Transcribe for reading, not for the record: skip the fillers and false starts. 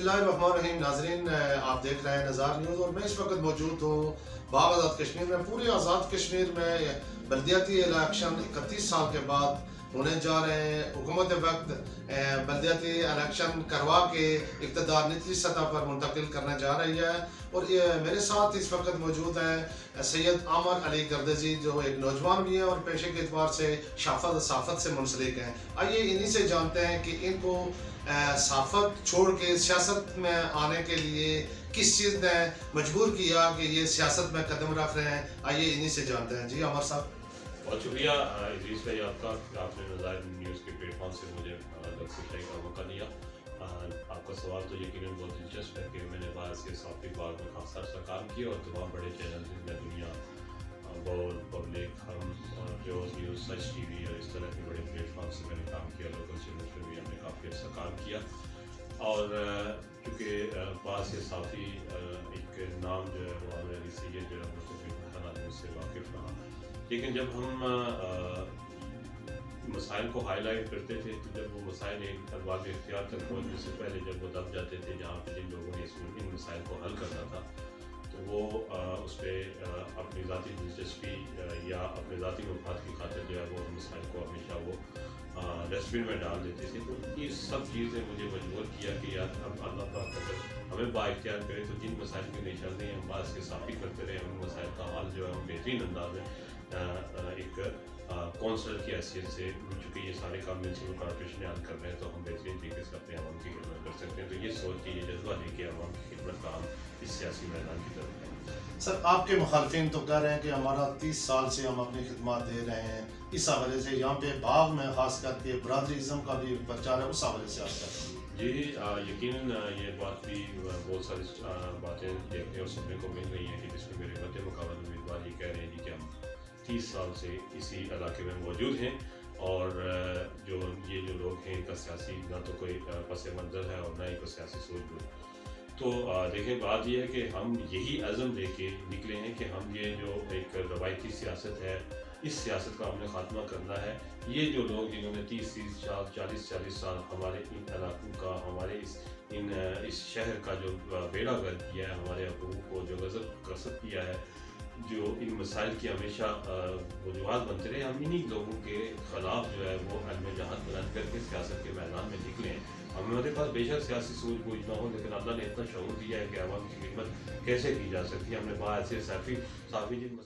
बिस्मिल्लाहिर्रहमानिर्रहीम। नाजरीन, आप देख रहे हैं नज़ार न्यूज़ और मैं इस वक्त मौजूद हूँ बाग आज़ाद कश्मीर में। पूरे आज़ाद कश्मीर में बल्दियाती इलेक्शन 31 साल के बाद होने जा रहे हैं। हुकूमत वक्त बल्दियाती इलेक्शन करवा के इक़्तिदार निचली सतह पर मुंतकिल करने जा रही है। और मेरे साथ इस वक्त मौजूद हैं सैयद आमर अली गर्दजी, जो एक नौजवान भी हैं और पेशे के एतबार से साफ़त से मुंसलिक हैं। आइए इन्हीं से जानते हैं कि इनको साफ़त छोड़ के सियासत में आने के लिए किस चीज़ ने मजबूर किया कि ये सियासत में कदम रख रहे हैं। आइए इन्हीं से जानते हैं। जी आमर साहब। बहुत शुक्रिया इदरीस भाई आपका कि आपने नज़ार न्यूज़ के प्लेटफॉर्म से मुझे लफ्ज़ का मौका दिया। आपका सवाल तो यकीनन बहुत दिलचस्प है कि मैंने बाहर से साफ़ी बाग में खासा अर्सा काम किया और तमाम बड़े चैनल जिनमें दुनिया बोल पब्लिक हम जो न्यूज़ सच टीवी और इस तरह के बड़े प्लेटफॉर्म से मैंने काम किया। लोकल चैनल पर भी हमने काफ़ी अर्सा काम किया और चूँकि बाहर से साफ़ी एक नाम जो है वो आमिर अली सैयद जो है मुस्तफ़ी उससे वाकिफ़ रहा। लेकिन जब हम मसाइल को हाईलाइट करते थे तो जब वो मसाइल एक अरबाब इख्तियार तक पहुँचने से पहले जब वो दब जाते थे, जहाँ पे जिन लोगों ने इन मसाइल को हल करना था, तो वो उस पर अपनी ज़ाती दिलचस्पी या अपने ज़ाती मफाद की खातिर जो है वो मसाइल को हमेशा वो डस्टबिन में डाल देते थे। तो ये सब चीज़ें मुझे मजबूर किया कि यार अब अल्लाह पाक अगर हमें बाइख्तियार करे तो जिन मसाइल के निशानी हम बात के साफ़ी करते रहे, उन मसाइल का हल जो है हम बेहतरीन अंदाज में एक कौंसलर की हैसियत से, चूँकि ये सारे काम म्यूनसिपल कॉर्पोरेशन हल कर रहे हैं, तो हम बेहतरीन तरीके से अपने आवाम की खिदमत कर सकते हैं। तो ये सोच के, ये जज्बा लेके आवाम की खिदमत का हम इस सियासी मैदान की तरफ हैं। सर, आपके मुखालफिन तो कह रहे हैं कि हमारा 30 साल से हम अपनी खिदमत दे रहे हैं, इस हवाले से यहाँ पे बाग में खास करके बरादरीज़म का भी प्रचार है, उस हवाले से आप कहते हैं। जी यकीनन ये बात भी बहुत सारी बातें देखने और सुनने को मिल रही हैं कि जिसमें मेरे मद्दे मुकाबले उम्मीदवार ये कह रहे हैं कि हम 30 साल से इसी इलाके में मौजूद हैं और जो लोग हैं इनका सियासी ना तो कोई पस मंज़र है और ना ही कोई सियासी सूझबूझ। तो देखिए, बात यह है कि हम यही अज़म लेके निकले हैं कि हम ये जो एक रवायती सियासत है, इस सियासत का हमने ख़ात्मा करना है। ये जो लोग जिन्होंने 30 साल 40 साल हमारे इन इलाकों का, हमारे इस शहर का जो बेड़ा गर्क किया है, हमारे हकूक़ को जो गज़ब किया है, जो इन मसाइल की हमेशा वजूहात बनते रहे, हम इन्हीं लोगों के ख़िलाफ़ जो है वो अलम जहाद बुलंद करके सियासत के मैदान में निकले हैं। हमारे पास बेशक सियासी सूझबूझ ना हो, लेकिन अल्लाह ने इतना शऊर दिया है कि आवाम की खिदमत कैसे की जा सकती है। हमने बाहर से साफ़ी जिन